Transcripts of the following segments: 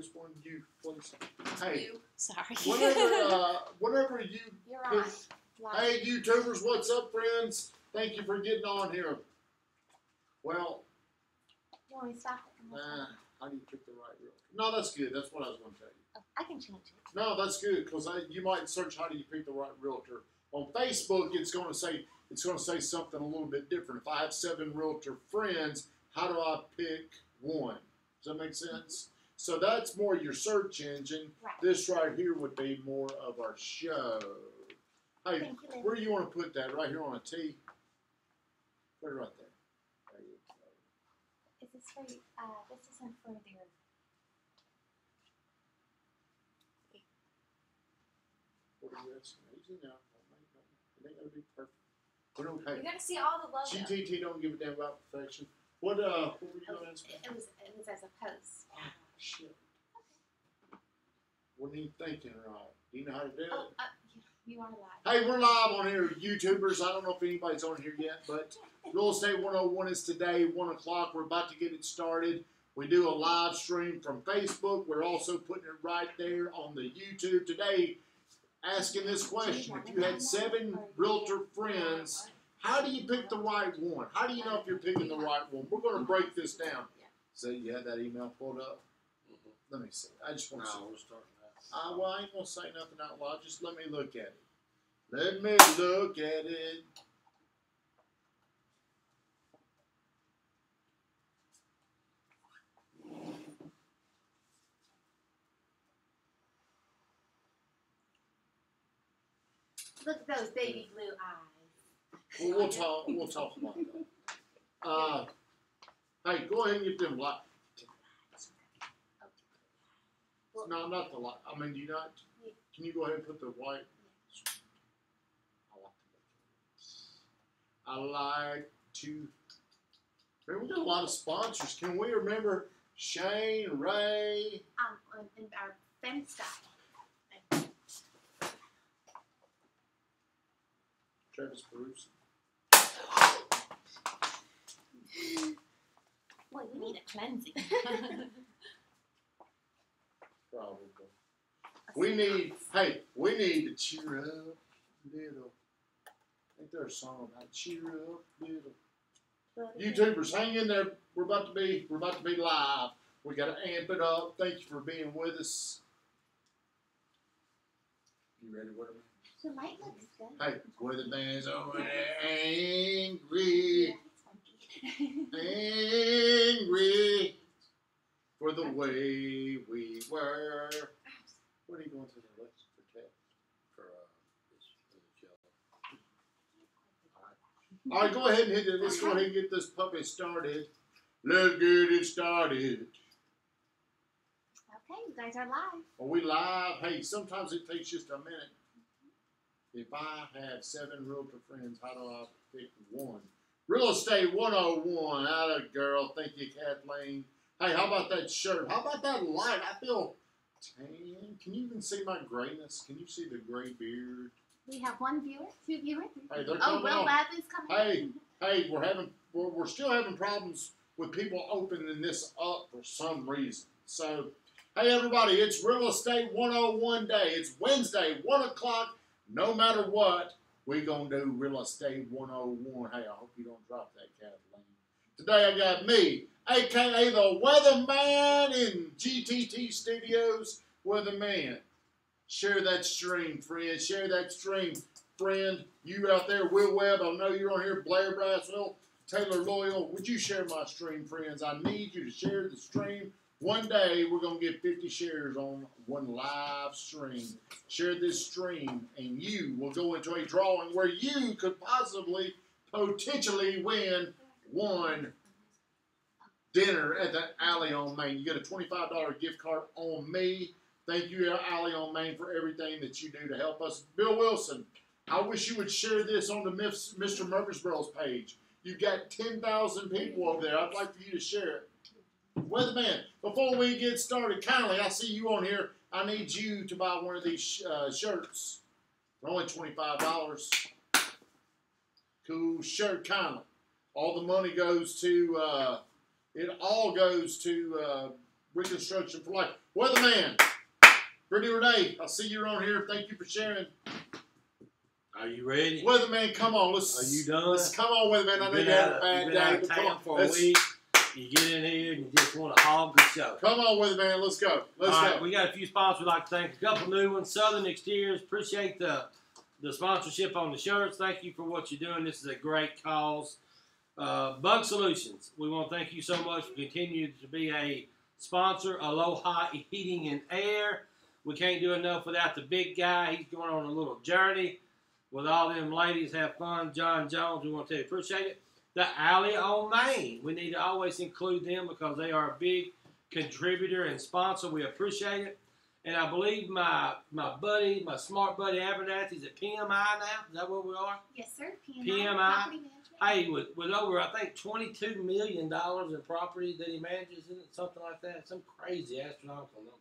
this one, you please. Hey, Sorry. whenever you. You're on. Hey, YouTubers, what's up, friends? Thank you for getting on here. Well, You want me to stop it? how do you pick the right realtor? No, that's good. That's what I was going to tell you. Oh, I can change it. No, that's good because you might search how do you pick the right realtor. On Facebook, it's going to say something a little bit different. If I have 7 realtor friends, how do I pick one? Does that make sense? So that's more your search engine. Right. This right here would be more of our show. Hey, Thank you, where do you want to put that? Right here on a T? Put it right there. There you go. Is this for, this isn't for their... What are you asking? Easy now. It ain't gonna be perfect. But okay. You're gonna see all the logo. GTT don't give a damn about perfection. What were you gonna ask me? It was as a post. Oh, shit. Wasn't even thinking right. Do you know how to do it? Oh, you are live. Hey, we're live on here, YouTubers. I don't know if anybody's on here yet, but Real Estate 101 is today, 1 o'clock. We're about to get it started. We do a live stream from Facebook. We're also putting it right there on the YouTube today. Asking this question, if you had 7 realtor friends, how do you pick the right one? How do you know if you're picking the right one? We're going to break this down. So you had that email pulled up? Let me see. I just want to see. Well, I ain't going to say nothing out loud. Just let me look at it. Let me look at it. Look at those baby blue eyes. Well, we'll talk about that. Hey, go ahead and get them light. No, not the light. I mean, do you not? Can you go ahead and put the white? I like to. Man, we got a lot of sponsors. Can we remember Shane, Ray? In our fence style. Travis Bruce. Boy, we need a cleansing. Probably. We need to cheer up a little. I think there's a song about cheer up a little. YouTubers, hang in there. We're about to be live. We got to amp it up. Thank you for being with us. You ready, Weatherman? The light looks good. Hey, Weatherman's over there angry. Angry for the way we were. What are you going to the election for Ted? For All right, go ahead and hit it. Let's go ahead and get this puppy started. Let's get it started. Okay, you guys are live. Are we live? Hey, sometimes it takes just a minute. If I have 7 realtor friends, how do I pick one? Real Estate 101. Atta girl. Thank you, Kathleen. Hey, how about that shirt? How about that light? I feel tan. Can you even see my grayness? Can you see the gray beard? We have 1 viewer, 2 viewers. Hey, they're coming Will on. Lab is coming. Hey, we're still having problems with people opening this up for some reason. So, hey everybody, it's Real Estate 101 day. It's Wednesday, 1 o'clock. No matter what, we're going to do Real Estate 101. Hey, I hope you don't drop that, Kathleen. Today I got me, a.k.a. the Weatherman in GTT Studios. Weatherman. Share that stream, friend. Share that stream, friend. You out there, Will Webb, I know you're on here. Blair Braswell, Taylor Loyal. Would you share my stream, friends? I need you to share the stream. One day, we're going to get 50 shares on one live stream. Share this stream, and you will go into a drawing where you could possibly, potentially win one dinner at the Alley on Main. You get a $25 gift card on me. Thank you, Alley on Main, for everything that you do to help us. Bill Wilson, I wish you would share this on the Mr. Murfreesboro's page. You've got 10,000 people over there. I'd like for you to share it. Weatherman, before we get started, kindly, I see you on here. I need you to buy one of these shirts. They're only $25. Cool shirt, kindly. All the money goes to, it all goes to Reconstruction for Life. Weatherman, Brittany Renee, I see you're on here. Thank you for sharing. Are you ready? Weatherman, come on. Are you done? Let's come on, Weatherman. I know you had a bad You've been day. out of But come town on. for a week. You get in here and you just want to hog the show. Come on, Weatherman. Let's go. Let's All go. right, we got a few sponsors we'd like to thank. A couple new ones. Southern Exteriors. Appreciate the sponsorship on the shirts. Thank you for what you're doing. This is a great cause. Bug Solutions. We want to thank you so much for continuing to be a sponsor. Aloha Heating and Air. We can't do enough without the big guy. He's going on a little journey with all them ladies. Have fun. John Jones, we want to tell you appreciate it. The Alley on Main. We need to always include them because they are a big contributor and sponsor. We appreciate it. And I believe my buddy, my smart buddy Abernathy's at PMI now. Is that where we are? Yes, sir. PMI. Property management. Hey, with over, I think, $22 million in property that he manages, isn't it? Something like that. Some crazy astronomical number.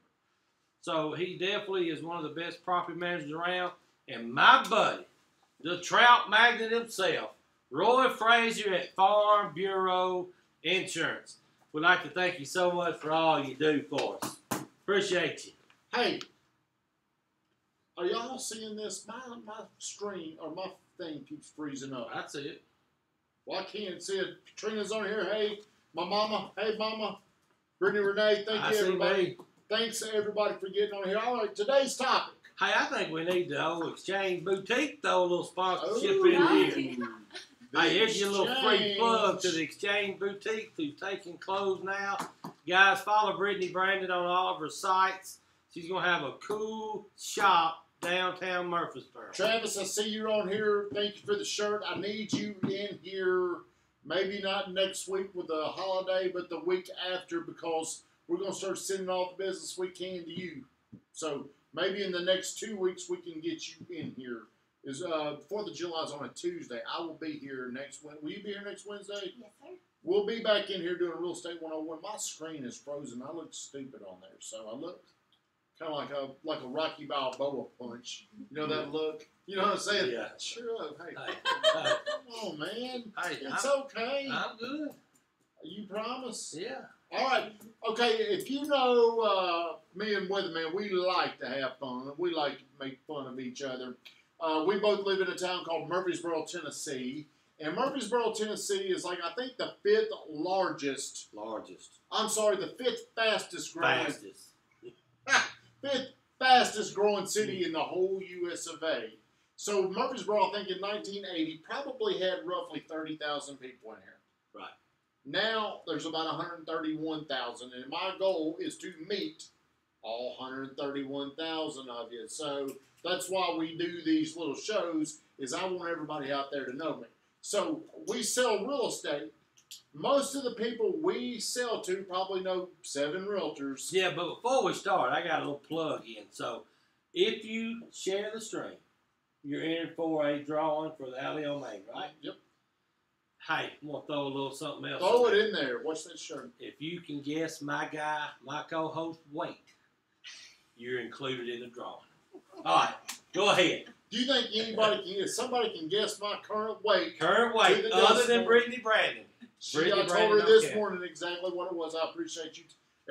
So he definitely is one of the best property managers around. And my buddy, the trout magnet himself, Roy Frazier at Farm Bureau Insurance. We'd like to thank you so much for all you do for us. Appreciate you. Hey, are y'all seeing this? My screen or my thing keeps freezing up. I see it. Well, I can't see it. Katrina's on here. Hey, my mama. Hey, mama. Brittany Renee, thank you, everybody. Me. Thanks, everybody, for getting on here. All right, today's topic. Hey, I think we need the old Exchange Boutique, throw a little sponsorship in right. here. Hey, here's your little free plug to the Exchange Boutique who's taking clothes now. Guys, follow Brittany Brandon on all of her sites. She's going to have a cool shop downtown Murfreesboro. Travis, I see you're on here. Thank you for the shirt. I need you in here, maybe not next week with the holiday, but the week after because we're going to start sending all the business we can to you. So maybe in the next 2 weeks we can get you in here. Is 4th of July is on a Tuesday. I will be here next Wednesday. Will you be here next Wednesday? Yes, sir. We'll be back in here doing Real Estate 101. My screen is frozen. I look stupid on there. So I look kind of like a Rocky Balboa punch. You know that look? You know what I'm saying? Yeah. Sure up. Hey, Hey, come on, man. hey, It's okay. I'm good. You promise? Yeah. All right. Okay, if you know me and Weatherman, we like to have fun. We like to make fun of each other. We both live in a town called Murfreesboro, Tennessee. And Murfreesboro, Tennessee is like, I think, the 5th largest. I'm sorry, the 5th fastest growing. Fifth fastest growing city in the whole U.S. of A. So Murfreesboro, I think, in 1980, probably had roughly 30,000 people in here. Right. Now, there's about 131,000, and my goal is to meet all 131,000 of you. So that's why we do these little shows, is I want everybody out there to know me. So we sell real estate. Most of the people we sell to probably know 7 realtors. Yeah, but before we start, I got a little plug in. So if you share the stream, you're in for a drawing for the Alley on Main, right? Yep. Hey, I'm going to throw a little something else. Throw it in there. What's that shirt? If you can guess my guy, my co-host, weight, you're included in the drawing. All right, go ahead. Do you think if somebody can guess my current weight? Current weight, other than Brittany Brandon. I told her this morning exactly what it was. I appreciate you,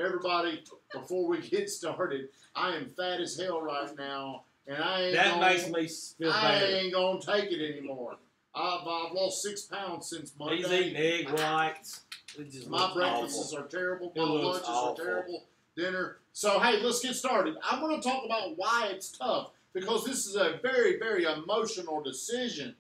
everybody. Before we get started, I am fat as hell right now, and makes me feel bad. I ain't gonna take it anymore. I've lost 6 pounds since Monday. He's eating egg whites. My breakfasts are terrible. My lunches awful. are terrible. Dinner. So hey, let's get started. I'm going to talk about why it's tough because this is a very, very emotional decision.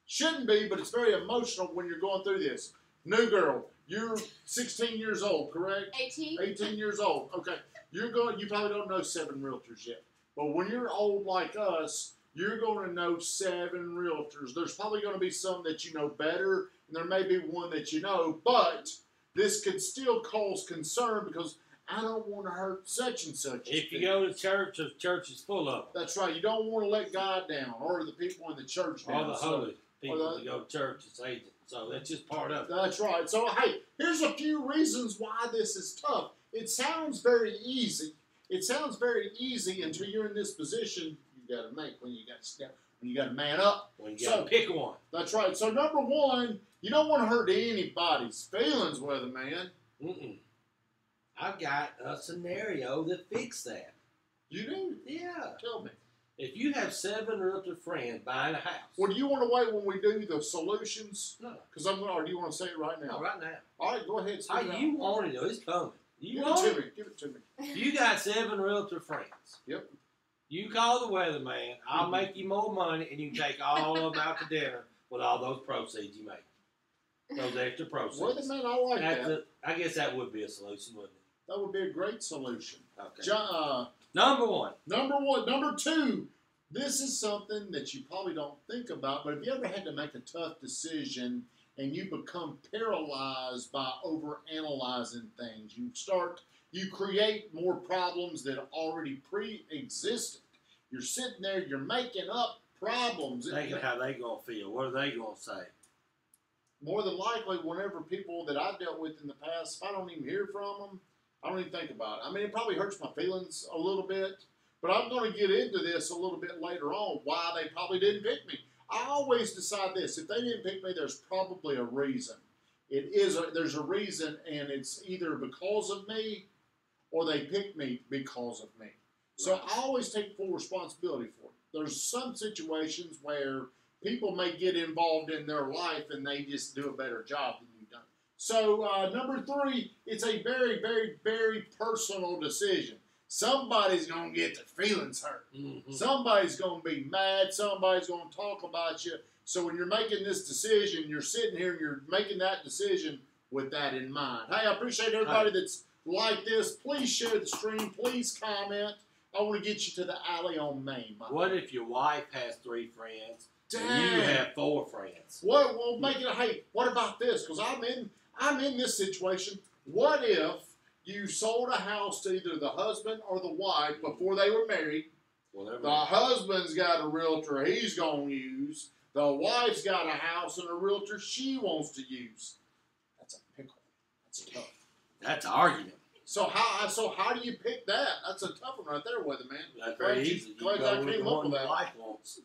Shouldn't be, but it's very emotional when you're going through this. New girl, you're 16 years old, correct? 18. 18 years old. Okay. You probably don't know 7 realtors yet. But when you're old like us, you're going to know 7 realtors. There's probably going to be some that you know better, and there may be one that you know, but this could still cause concern because I don't want to hurt such and such. If you go to church, the church is full of them. That's right. You don't want to let God down or the people in the church down. All the holy people that go to church is agents. So that's just part of it. That's right. So, hey, here's a few reasons why this is tough. It sounds very easy. It sounds very easy until you're in this position you got to make when you got to step, when you got to man up. When you got to pick one. That's right. So, number one, you don't want to hurt anybody's feelings, Weatherman. I've got a scenario that fixes that. You do? Yeah. Tell me. If you have 7 realtor friends buying a house. Well, do you want to wait when we do the solutions? No. Because or do you want to say it right now? No, right now. All right, go ahead. How you want it, though. It's coming. You Give want it to me. Give it to me. You got 7 realtor friends. Yep. You call the weatherman. I'll make you more money, and you can take all of them out to dinner with all those proceeds you make. Those extra proceeds. Weatherman, I like that. I guess that would be a solution, wouldn't it? That would be a great solution. Okay. Number 1. Number 1. Number 2. This is something that you probably don't think about, but have you ever had to make a tough decision and you become paralyzed by overanalyzing things? You create more problems that already pre-existed. You're sitting there, you're making up problems. Thinking how they gonna feel. What are they gonna say? More than likely, whenever people that I've dealt with in the past, if I don't even hear from them, I don't even think about it. I mean, it probably hurts my feelings a little bit, but I'm going to get into this a little bit later on, why they probably didn't pick me. I always decide this. If they didn't pick me, there's probably a reason. There's a reason, and it's either because of me or they picked me because of me. So Right. I always take full responsibility for it. There's some situations where people may get involved in their life and they just do a better job than you've done. So number 3, it's a very, very, very personal decision. Somebody's going to get their feelings hurt. Mm-hmm. Somebody's going to be mad. Somebody's going to talk about you. So when you're making this decision, you're sitting here and you're making that decision with that in mind. Hey, I appreciate everybody that's like this. Please share the stream. Please comment. I want to get you to the alley on Main. What if your wife has 3 friends and Dang. you have 4 friends? What? Well, make it. Hey, what about this? Because I'm in this situation. What if you sold a house to either the husband or the wife before they were married? Well, The husband's got a realtor he's going to use. The wife's got a house and a realtor she wants to use. That's a pickle. That's tough. that's an argument. So how do you pick that? That's a tough one right there, weatherman. That's very easy. You Glad go I with came the up one with the that. wife wants.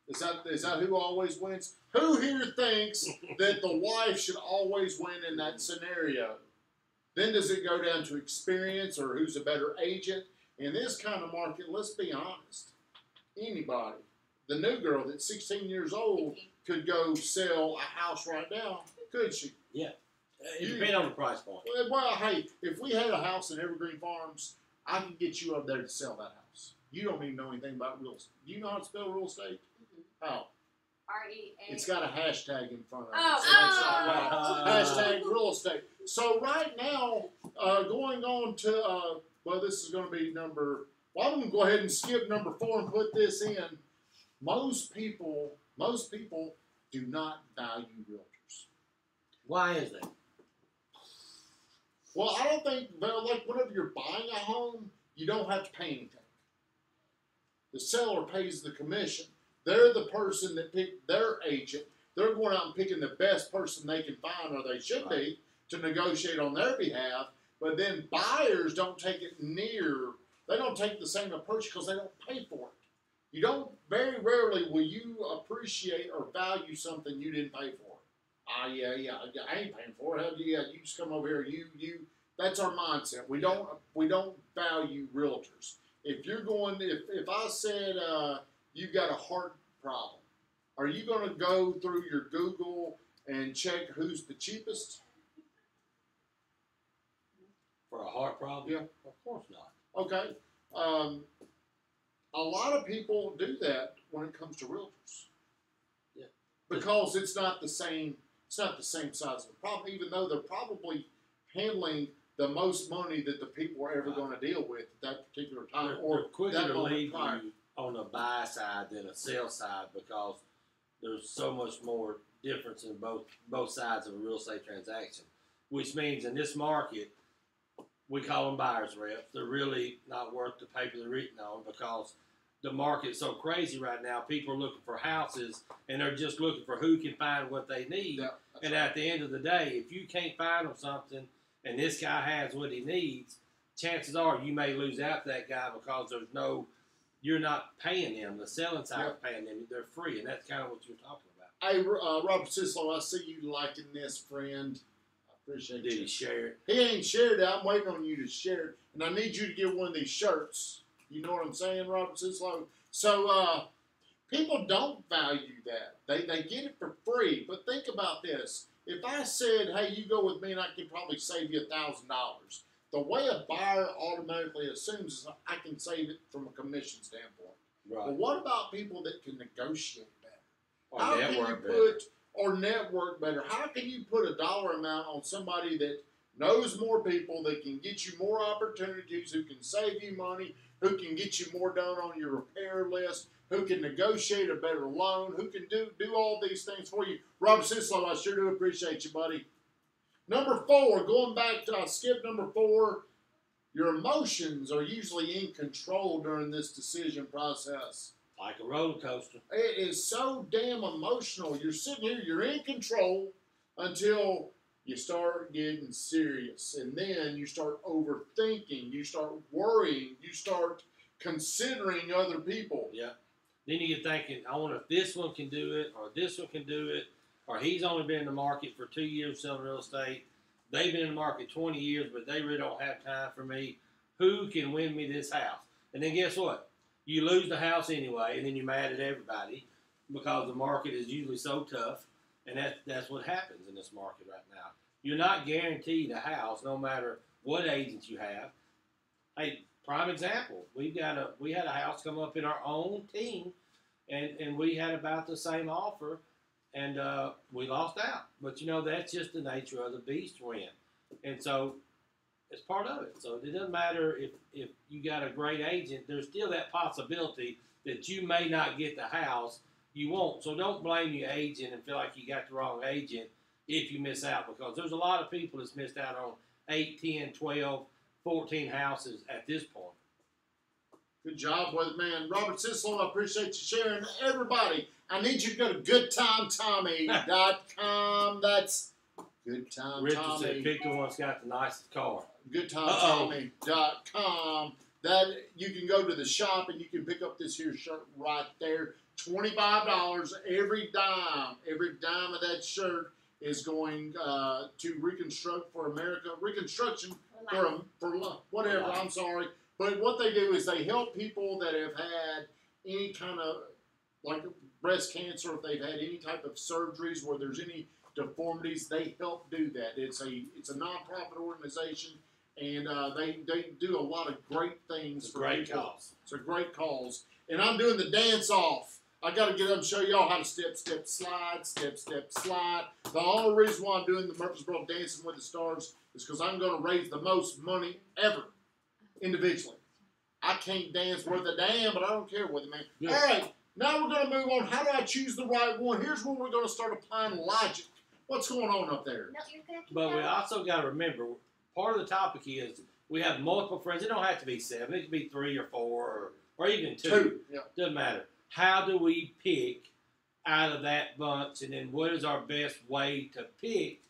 Is that who always wins? Who here thinks that the wife should always win in that scenario? Then does it go down to experience or who's a better agent? In this kind of market, let's be honest. Anybody, the new girl that's 16 years old could go sell a house right now, could she? Yeah. It depends on the price point. Well, hey, if we had a house in Evergreen Farms, I can get you up there to sell that house. You don't even know anything about real estate. Do you know how to spell real estate? How? R-E-A. It's got a hashtag in front of it. Oh, so it's not oh. right. Hashtag real estate. So right now, going on to, well, this is going to be number, well, I'm going to go ahead and skip number 4 and put this in. Most people do not value realtors. Why is that? Well, I don't think, well, like whenever you're buying a home, you don't have to pay anything. The seller pays the commission. They're the person that picked their agent. They're going out and picking the best person they can find, or they should be, to negotiate on their behalf. But then buyers don't take it they don't take the same approach because they don't pay for it. Very rarely will you appreciate or value something you didn't pay for. Yeah, I ain't paying for it. You just come over here. That's our mindset. We don't value realtors. If I said you've got a heart problem, are you going to go through your Google and check who's the cheapest? For a heart problem? Yeah. Of course not. Okay. A lot of people do that when it comes to realtors. Yeah. Because it's not the same size of the problem, even though they're probably handling the most money that the people are ever going to deal with at that particular time, or They're quicker that to moment leave prior. you on the buy side than a sell side because there's so much more difference in both sides of a real estate transaction. Which means in this market, we call them buyer's reps. They're really not worth the paper they're written on because the market's so crazy right now. People are looking for houses and they're just looking for who can find what they need. Yeah, and at the end of the day, if you can't find them something and this guy has what he needs, chances are you may lose out to that guy because you're not paying them. The selling side is paying them. They're free, and that's kind of what you're talking about. Hey, Robert Sislow, I see you liking this, friend. Appreciate Did you. he share it? He ain't shared it. I'm waiting on you to share it. And I need you to get one of these shirts. You know what I'm saying, Robert Sislow? So, people don't value that. They get it for free. But think about this. If I said, hey, you go with me and I can probably save you $1,000, the way a buyer automatically assumes is I can save it from a commission standpoint. Right. But what about people that can negotiate better? Or How can you network put, or network better? How can you put a dollar amount on somebody that knows more people, that can get you more opportunities, who can save you money, who can get you more done on your repair list, who can negotiate a better loan, who can do all these things for you? Robert Sislow, I sure do appreciate you, buddy. Number 4, going back to, I skipped number 4, your emotions are usually in control during this decision process. Like a roller coaster. It is so damn emotional. You're sitting here, you're in control until you start getting serious. And then you start overthinking. You start worrying. You start considering other people. Yeah. Then you get thinking, I wonder if this one can do it, or this one can do it, or he's only been in the market for 2 years selling real estate. They've been in the market 20 years, but they really don't have time for me. Who can win me this house? And then guess what? You lose the house anyway, and then you're mad at everybody because the market is usually so tough, and that's what happens in this market right now. You're not guaranteed a house no matter what agent you have. Hey, prime example, we had a house come up in our own team, and we had about the same offer, and we lost out. But, that's just the nature of the beast we're in. And so it's part of it. So it doesn't matter if you got a great agent, there's still that possibility that you may not get the house you want. So don't blame your agent and feel like you got the wrong agent if you miss out, because there's a lot of people that's missed out on 8, 10, 12, 14 houses at this point. Good job with it, man. Robert Sislow, I appreciate you sharing. Everybody, I need you to go to GoodTimeTommy.com. That's GoodTimeTommy. Richard said, pick the one that's got the nicest car. GoodTimeTommy.com. That you can go to the shop and you can pick up this here shirt right there. $25 every dime. Every dime of that shirt is going to Reconstruct for America. Reconstruction for whatever. I'm sorry. But what they do is they help people that have had any kind of, like breast cancer, if they've had any type of surgeries where there's any deformities, they help do that. It's a nonprofit organization, and they do a lot of great things for great people. cause. It's a great cause. And I'm doing the dance off. I got to get up and show y'all how to step, step, slide, step, step, slide. The only reason why I'm doing the Murfreesboro Dancing with the Stars is because I'm going to raise the most money ever individually. I can't dance worth a damn, but I don't care with it, man. Yeah. All right, now we're going to move on. How do I choose the right one? Here's where we're going to start applying logic. What's going on up there? No, you're gonna keep But we going. also got to remember, part of the topic is we have multiple friends. It don't have to be 7. It could be 3 or 4 or even 2. Yeah. Doesn't matter. How do we pick out of that bunch, and then what is our best way to pick,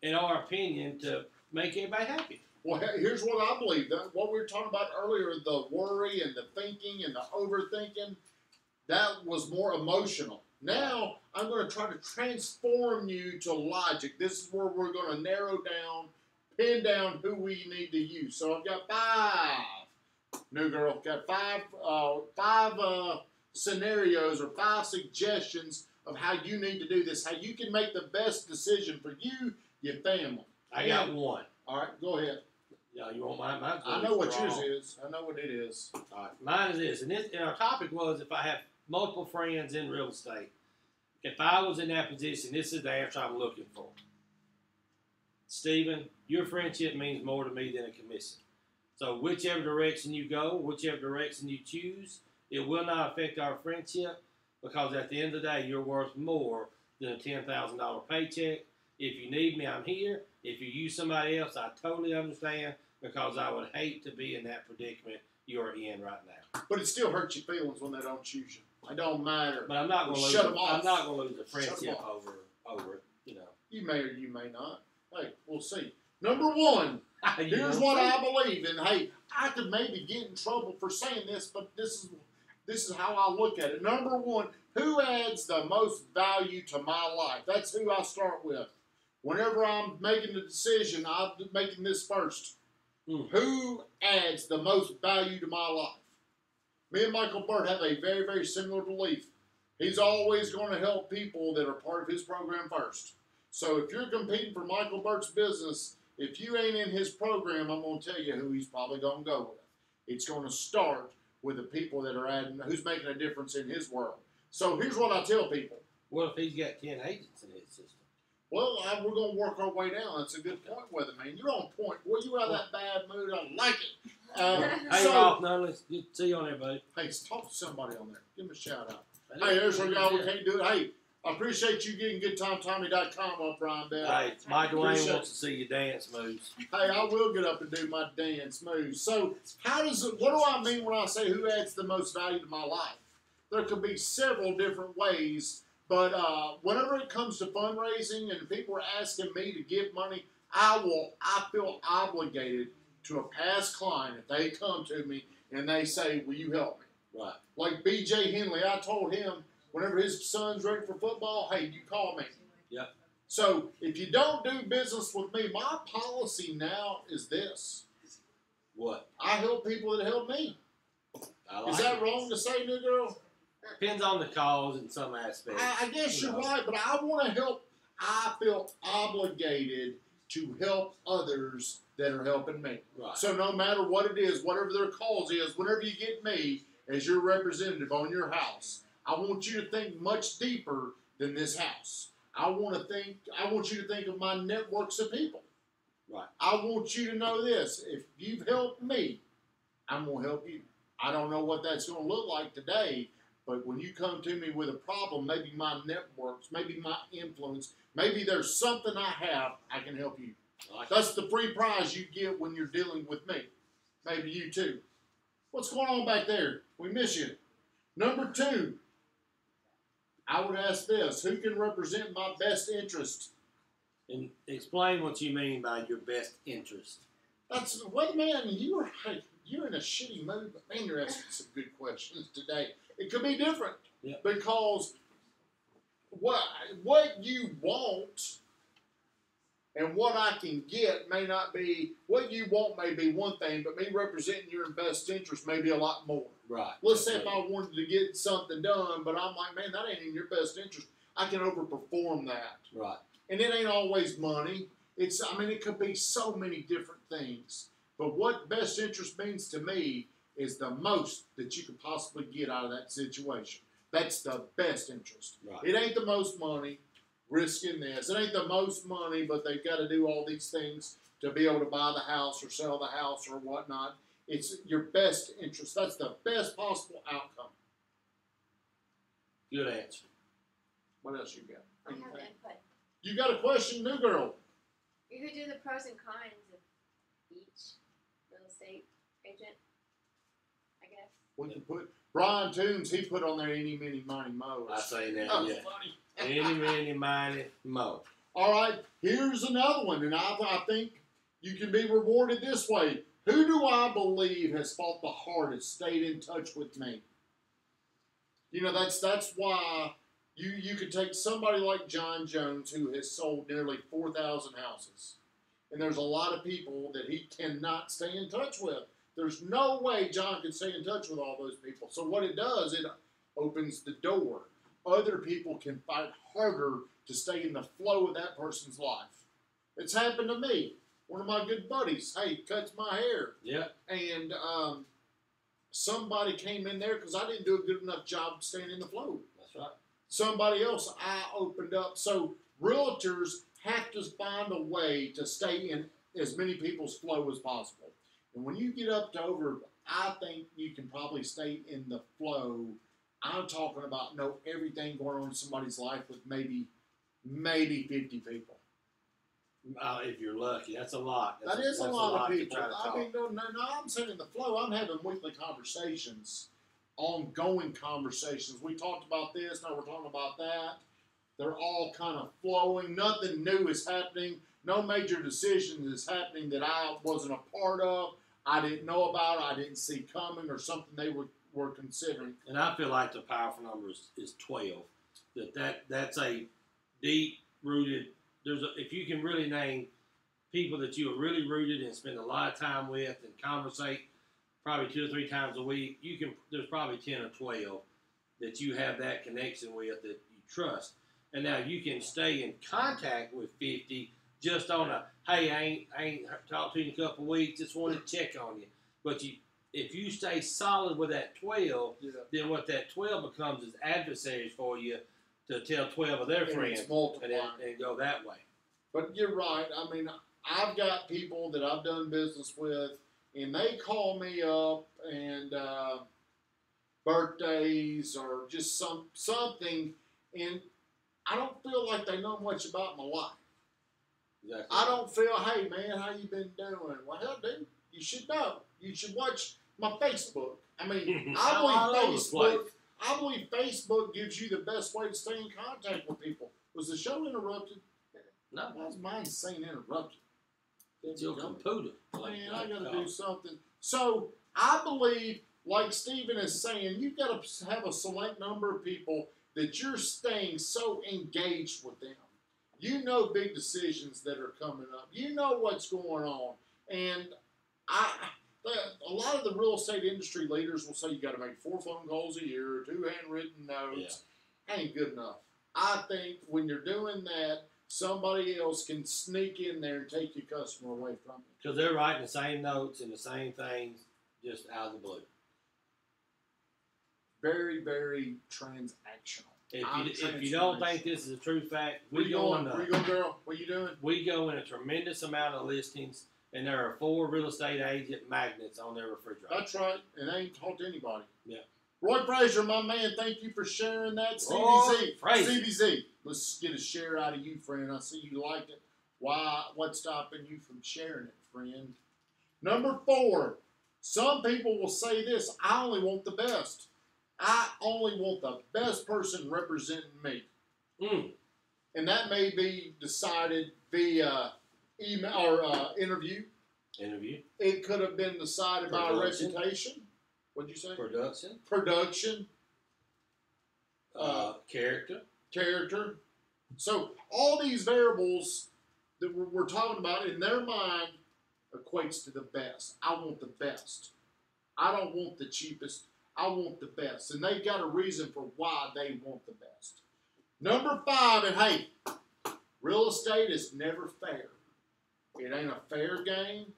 in our opinion, to make everybody happy? Well, here's what I believe. What we were talking about earlier, the worry and the thinking and the overthinking, that was more emotional. Now, I'm going to try to transform you to logic. This is where we're going to narrow down, pin down who we need to use. So I've got 5. New girl, got 5 scenarios or 5 suggestions of how you need to do this, how you can make the best decision for you, your family. I got 1. All right, go ahead. Yeah, you want mine? Mine's I know what yours is. I know what it is. All right, mine is this. And our topic was if I have multiple friends in real estate. If I was in that position, this is the answer I'm looking for. Stephen, your friendship means more to me than a commission. So whichever direction you go, whichever direction you choose, it will not affect our friendship, because at the end of the day, you're worth more than a $10,000 paycheck. If you need me, I'm here. If you use somebody else, I totally understand, because I would hate to be in that predicament you're in right now. But it still hurts your feelings when they don't choose you. It don't matter. But I'm not going to lose. Shut 'em off. I'm not going to lose a Shut 'em friendship off. over it. You may or you may not. Hey, we'll see. Number 1, here's what I believe. And hey, I could maybe get in trouble for saying this, but this is how I look at it. Number 1, who adds the most value to my life? That's who I start with. whenever I'm making the decision, I'm making this first. Who adds the most value to my life? Me and Michael Burt have a very, very similar belief. He's always going to help people that are part of his program first. So if you're competing for Michael Burt's business, if you ain't in his program, I'm going to tell you who he's probably going to go with. It's going to start with the people that are adding, who's making a difference in his world. So here's what I tell people. What if he's got 10 agents in his system? Well, we're going to work our way down. That's a good point, Weatherman. You're on point. Boy, you out of that bad mood. I like it. Hey, Rolf, no, let's see you on there, buddy. Hey, talk to somebody on there. Give him a shout out. Hey, there's our guy. We can't do it. Hey, I appreciate you getting GoodTimeTommy.com up, Brian Bell. Hey, Mike Dwayne wants to see your dance moves. Hey, I will get up and do my dance moves. So, what do I mean when I say who adds the most value to my life? There could be several different ways, but whenever it comes to fundraising and people are asking me to give money, I feel obligated to a past client if they come to me and they say, "Will you help me?" Right. Like B.J. Henley, I told him whenever his son's ready for football, hey, you call me. Yep. So if you don't do business with me, my policy now is this. What? I help people that help me. Is that wrong to say, new girl? Depends on the cause in some aspects. I guess you're right, but I want to help. I feel obligated to help others that are helping me. Right. So no matter what it is, whatever their cause is, whenever you get me as your representative on your house, I want you to think much deeper than this house. I want you to think of my networks of people. Right. I want you to know this. If you've helped me, I'm going to help you. I don't know what that's going to look like today, but when you come to me with a problem, maybe my networks, maybe my influence, maybe there's something I have, I can help you. That's the free prize you get when you're dealing with me. Maybe you too. What's going on back there? We miss you. Number 2, I would ask this. Who can represent my best interest? And explain what you mean by your best interest. Man, you're in a shitty mood, but man, you're asking some good questions today. It could be different. Yep. Because what you want and what I can get may not be, what you want may be one thing, but me representing your best interest may be a lot more. Right. Let's say if I wanted to get something done, but I'm like, man, that ain't in your best interest. I can overperform that. Right. And it ain't always money. It could be so many different things. But what best interest means to me is the most that you could possibly get out of that situation. That's the best interest. Right. It ain't the most money risking this. It ain't the most money, but they've got to do all these things to be able to buy the house or sell the house or whatnot. It's your best interest. That's the best possible outcome. Good answer. What else you got? I have input. You got a question, new girl? You could do the pros and cons of each real estate agent, I guess. We can put Brian Toombs. He put on there any, mini, money, mo. I say that. Oh, Yeah. funny. Any, many, mighty, mo. All right, here's another one, and I think you can be rewarded this way. Who do I believe has fought the hardest, stayed in touch with me? You know, that's why you could take somebody like John Jones, who has sold nearly 4,000 houses, and there's a lot of people that he cannot stay in touch with. There's no way John can stay in touch with all those people. So what it does, it opens the door. Other people can fight harder to stay in the flow of that person's life. It's happened to me. One of my good buddies, cuts my hair. Yeah. And somebody came in there because I didn't do a good enough job staying in the flow. That's right. Somebody else I opened up. So realtors have to find a way to stay in as many people's flow as possible. And when you get up to I think you can probably stay in the flow. I'm talking about know everything going on in somebody's life with maybe 50 people. If you're lucky, that's a lot. That is a lot of people. No, I'm saying in the flow. I'm having weekly conversations, ongoing conversations. We talked about this. Now we're talking about that. They're all kind of flowing. Nothing new is happening. No major decision is happening that I wasn't a part of. I didn't know about. I didn't see coming, or something they were considering. And I feel like the powerful number is 12. That's a deep-rooted if you can really name people that you are really rooted and spend a lot of time with and conversate probably 2 or 3 times a week, there's probably 10 or 12 that you have that connection with that you trust. And now you can stay in contact with 50 just on a, hey, I ain't talked to you in a couple of weeks, just wanted to check on you. But if you stay solid with that 12, then what that 12 becomes is adversaries for you to tell 12 of their friends and go that way. But you're right. I mean, I've got people that I've done business with, and they call me up and birthdays or just something, and I don't feel like they know much about my life. Exactly. I don't feel, hey man, how you been doing? Well, hell, dude, you should know. You should watch my Facebook. I mean, I believe Facebook gives you the best way to stay in contact with people. Was the show interrupted? No. That was mine saying interrupted. It's your computer. Man, I got to do something. So I believe, like Stephen is saying, you've got to have a select number of people that you're staying so engaged with them. You know big decisions that are coming up. You know what's going on. And a lot of the real estate industry leaders will say you got to make 4 phone calls a year, 2 handwritten notes. Yeah. Ain't good enough. I think when you're doing that, somebody else can sneak in there and take your customer away from you. Because they're writing the same notes and the same things just out of the blue. Very, very transactional. If you don't think this is a true fact, where you going, girl? What you doing? We go in a tremendous amount of listings, and there are 4 real estate agent magnets on their refrigerator. That's right, and they ain't talked to anybody. Yeah. Roy Frazier, my man, thank you for sharing that. CBZ, let's get a share out of you, friend. I see you liked it. What's stopping you from sharing it, friend? Number 4, some people will say this, I only want the best. I only want the best person representing me. And that may be decided via email or interview. It could have been decided by a reputation. What'd you say? Production. Character. So all these variables that we're talking about in their mind equates to the best. I want the best. I don't want the cheapest. I want the best. And they got a reason for why they want the best. Number 5, and hey, real estate is never fair. It ain't a fair game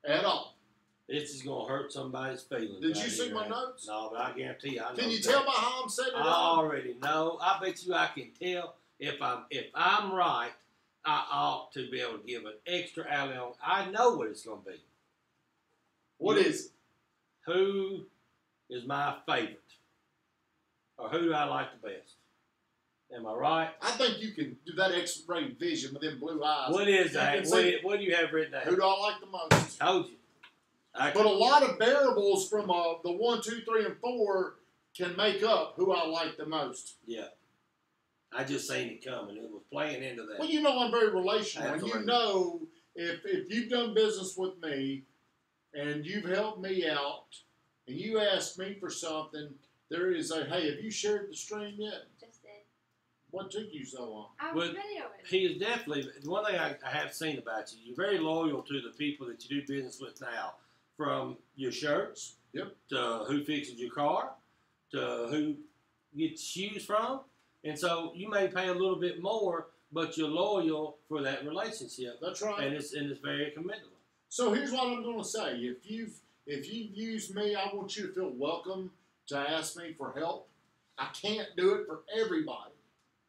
at all. This is going to hurt somebody's feelings. Did you see my notes? No, but I guarantee you I know. Can you tell by how I'm setting it up? I already know. I bet you I can tell. If I'm right, I ought to be able to give an extra alley on. I know what it's going to be. What is it? Who is my favorite? Or who do I like the best? Am I right? I think you can do that X-ray vision with them blue eyes. What is that? What do you have written down? Who do I like the most? Told you. But a lot of variables from the 1, 2, 3, and 4 can make up who I like the most. Yeah. I just seen it coming. It was playing into that. Well, you know I'm very relational. Absolutely. And you know if you've done business with me and you've helped me out and you asked me for something, there is a, hey, have you shared the stream yet? Just did. What took you so long? I was videoing. He is definitely, one thing I have seen about you, you're very loyal to the people that you do business with now. From your shirts, to who fixes your car, to who gets shoes from. And so you may pay a little bit more, but you're loyal for that relationship. That's right. And it's very commendable. So here's what I'm going to say. If you've used me, I want you to feel welcome to ask me for help. I can't do it for everybody,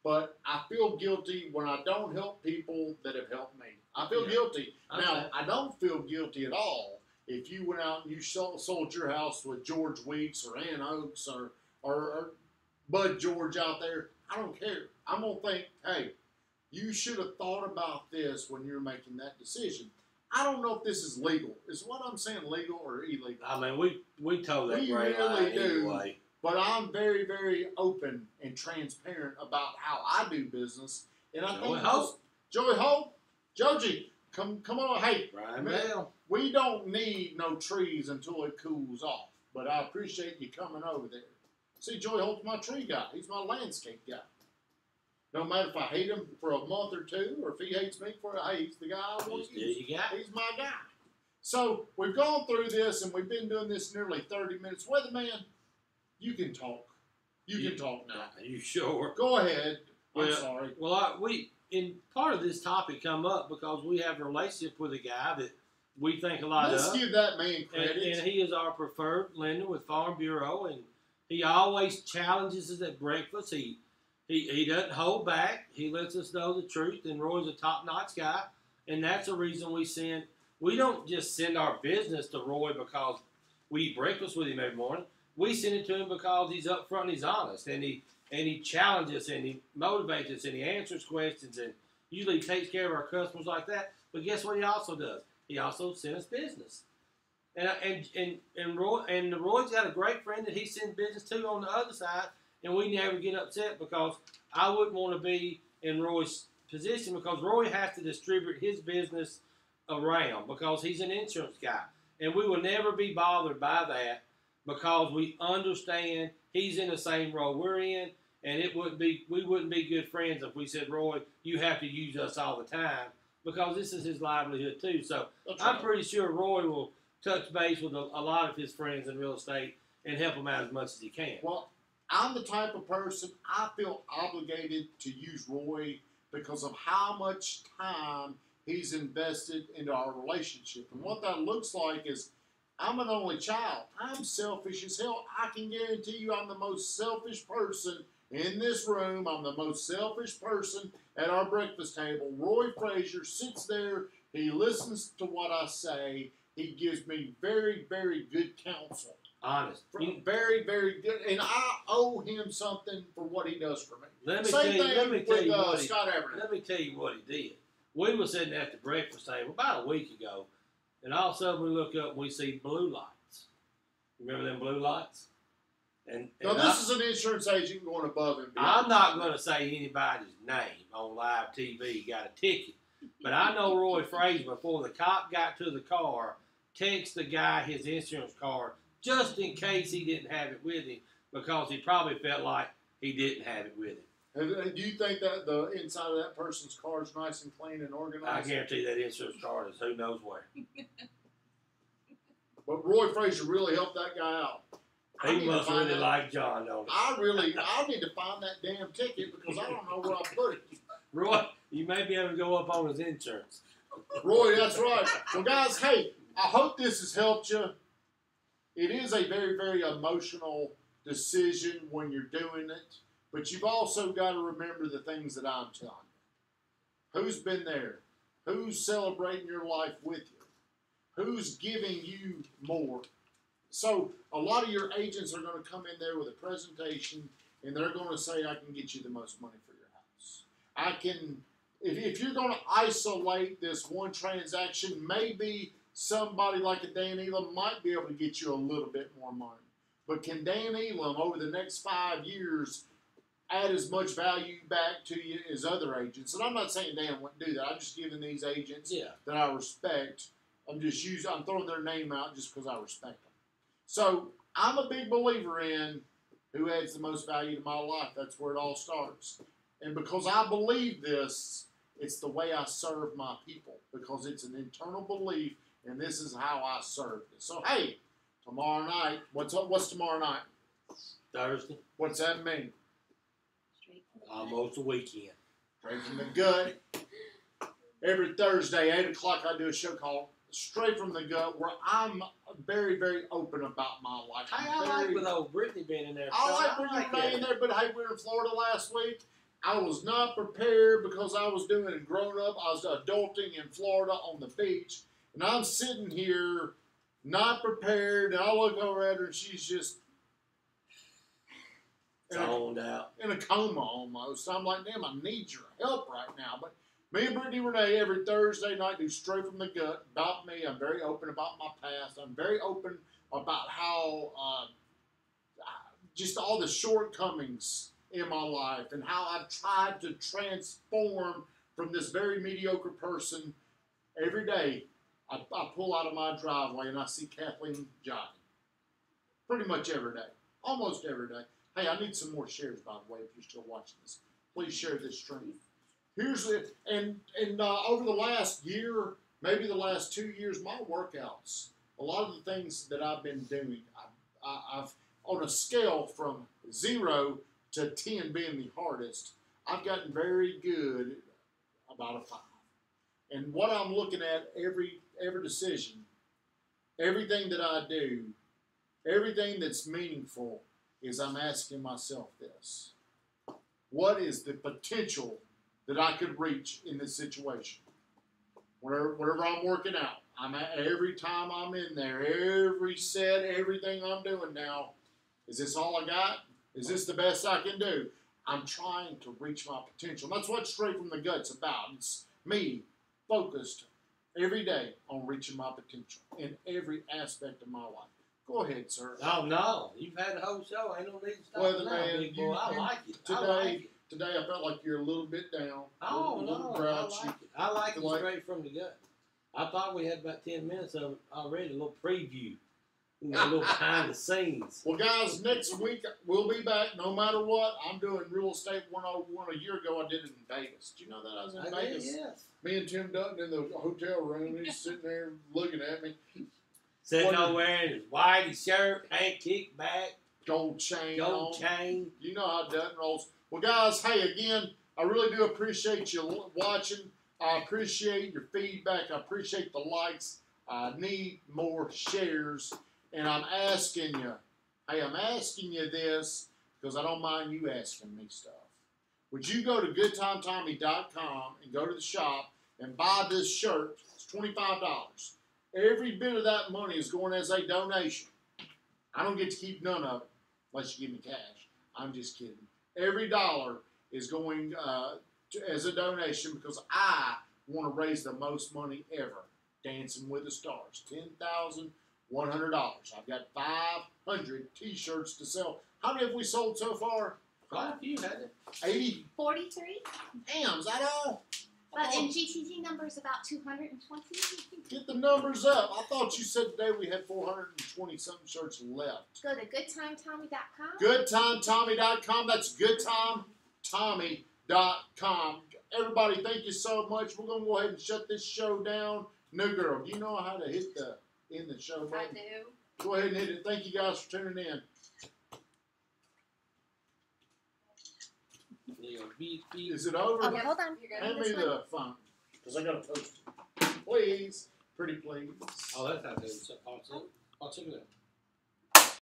but I feel guilty when I don't help people that have helped me. I feel guilty. Now, I don't feel guilty at all if you went out and you sold your house with George Weeks or Ann Oaks or Bud George out there. I don't care. I'm going to think, hey, you should have thought about this when you're making that decision. I don't know if this is legal. Is what I'm saying legal or illegal? I mean, we told that we really do. Anyway. But I'm very, very open and transparent about how I do business. And I think Joey Hope, Joji, come on. Hey, man, we don't need no trees until it cools off. But I appreciate you coming over there. See, Joey Holt's my tree guy. He's my landscape guy. No matter if I hate him for a month or two, or if he hates me for he's the guy I want to use. He's my guy. So we've gone through this, and we've been doing this nearly 30 minutes. Weatherman, you can talk. You can talk now. You sure? Go ahead. I'm sorry. Well, part of this topic come up because we have a relationship with a guy that we think a lot of. Let's give that man credit. And he is our preferred lender with Farm Bureau, and he always challenges us at breakfast. He doesn't hold back. He lets us know the truth, and Roy's a top-notch guy, and that's the reason we don't just send our business to Roy because we eat breakfast with him every morning. We send it to him because he's upfront and he's honest, and he challenges and he motivates us and he answers questions and usually takes care of our customers like that. But guess what he also does? He also sends us business. And Roy's got a great friend that he sends business to on the other side, and we never get upset because I wouldn't want to be in Roy's position because Roy has to distribute his business around because he's an insurance guy. And we will never be bothered by that because we understand he's in the same role we're in, and we wouldn't be good friends if we said, Roy, you have to use us all the time because this is his livelihood too. So I'm pretty sure Roy will touch base with a lot of his friends in real estate and help them out as much as he can. Well, I'm the type of person, I feel obligated to use Roy because of how much time he's invested into our relationship. And what that looks like is I'm an only child. I'm selfish as hell. I can guarantee you I'm the most selfish person in this room. I'm the most selfish person at our breakfast table. Roy Frazier sits there. He listens to what I say. He gives me very, very good counsel. Honest. Very, very good. And I owe him something for what he does for me. Let me tell you what he did. We were sitting at the breakfast table about a week ago, and all of a sudden we look up and we see blue lights. Remember them blue lights? Now, this is an insurance agent going above and beyond. I'm not going to say anybody's name on live TV got a ticket, but I know Roy Frazier, before the cop got to the car, texted the guy his insurance card just in case he didn't have it with him because he probably felt like he didn't have it with him. And do you think that the inside of that person's car is nice and clean and organized? I guarantee that insurance card is who knows where. But Roy Frazier really helped that guy out. He must really like John, don't he? I need to find that damn ticket because I don't know where I put it. Roy, you may be able to go up on his insurance. Roy, that's right. Well, guys, hey, I hope this has helped you. It is a very, very emotional decision when you're doing it, but you've also got to remember the things that I'm telling you. Who's been there? Who's celebrating your life with you? Who's giving you more? So a lot of your agents are going to come in there with a presentation, and they're going to say, I can get you the most money for your house. I can, if you're going to isolate this one transaction, maybe somebody like a Dan Elam might be able to get you a little bit more money. But can Dan Elam, over the next 5 years, add as much value back to you as other agents? And I'm not saying Dan wouldn't do that. I'm just giving these agents that I respect. I'm throwing their name out just because I respect them. So I'm a big believer in who adds the most value to my life. That's where it all starts. And because I believe this, it's the way I serve my people, because it's an internal belief, and this is how I serve this. So, hey, tomorrow night, what's tomorrow night? Thursday. What's that mean? Almost a weekend. Straight from the gut. Every Thursday, 8 o'clock, I do a show called Straight from the Gut, where I'm very, very open about my life. I like with old Brittany being in there. I like Brittany being in there, but hey, we were in Florida last week. I was not prepared because I was doing it grown up. I was adulting in Florida on the beach, and I'm sitting here not prepared, and I look over at her, and she's just zoned out. In a coma almost. So I'm like, damn, I need your help right now. But me and Brittany Renee every Thursday night do Straight from the Gut about me. I'm very open about my past. I'm very open about how just all the shortcomings in my life and how I've tried to transform from this very mediocre person. Every day I pull out of my driveway and I see Kathleen jogging. Pretty much every day. Almost every day. Hey, I need some more shares, by the way, if you're still watching this. please share this stream. Here's it, and over the last year, maybe the last 2 years, my workouts, a lot of the things that I've been doing, I've on a scale from 0 to 10 being the hardest, I've gotten very good about a 5. And what I'm looking at every decision, everything that I do, everything that's meaningful, is I'm asking myself this: what is the potential that I could reach in this situation? Whatever I'm working out, every time I'm in there, every set, everything I'm doing now, is this all I got? Is this the best I can do? I'm trying to reach my potential. That's what Straight from the Gut's about. It's me focused every day on reaching my potential in every aspect of my life. Go ahead, sir. Oh, no. You've had the whole show. Ain't no need to stop. Well, now, man, big boy. I like it. Today, I like it. Today I felt like you're a little bit down. Oh, a little no. grouchy. I like it Like- straight from the gut. I thought we had about 10 minutes of it already, a little preview. You know, a little behind the scenes. Well, guys, next week we'll be back no matter what. I'm doing Real Estate 101. A year ago I did it in Vegas. Did you know that I was in Vegas? Yes. Me and Tim Dutton in the hotel room. He's sitting there looking at me. Sitting What- over wearing his whitey shirt, hank kicked back, Gold chain gold on. chain. You know how Dutton rolls. Well, guys, hey, again, I really do appreciate you watching. I appreciate your feedback. I appreciate the likes. I need more shares. And I'm asking you, this because I don't mind you asking me stuff. Would you go to GoodTimeTommy.com and go to the shop and buy this shirt? It's $25. Every bit of that money is going as a donation. I don't get to keep none of it unless you give me cash. I'm just kidding. Every dollar is going as a donation because I want to raise the most money ever. Dancing with the Stars, $10,100. I've got 500 T-shirts to sell. How many have we sold so far? Quite a few, hasn't it? 80. 43. Damn, is that all? But in GTT numbers about 220. Get the numbers up. I thought you said today we had 420 something shirts left. Go to GoodTimeTommy.com. GoodTimeTommy.com. That's GoodTimeTommy.com. Everybody, thank you so much. We're going to go ahead and shut this show down. New girl, do you know how to hit the end the show I button? do. Go ahead and hit it. Thank you guys for tuning in. Yeah, beep, beep. Is it over? Okay, hold on. You're Hand good. me the phone, because I got to post it. Please. Pretty please. Oh, that's how it is. Oh, check it out.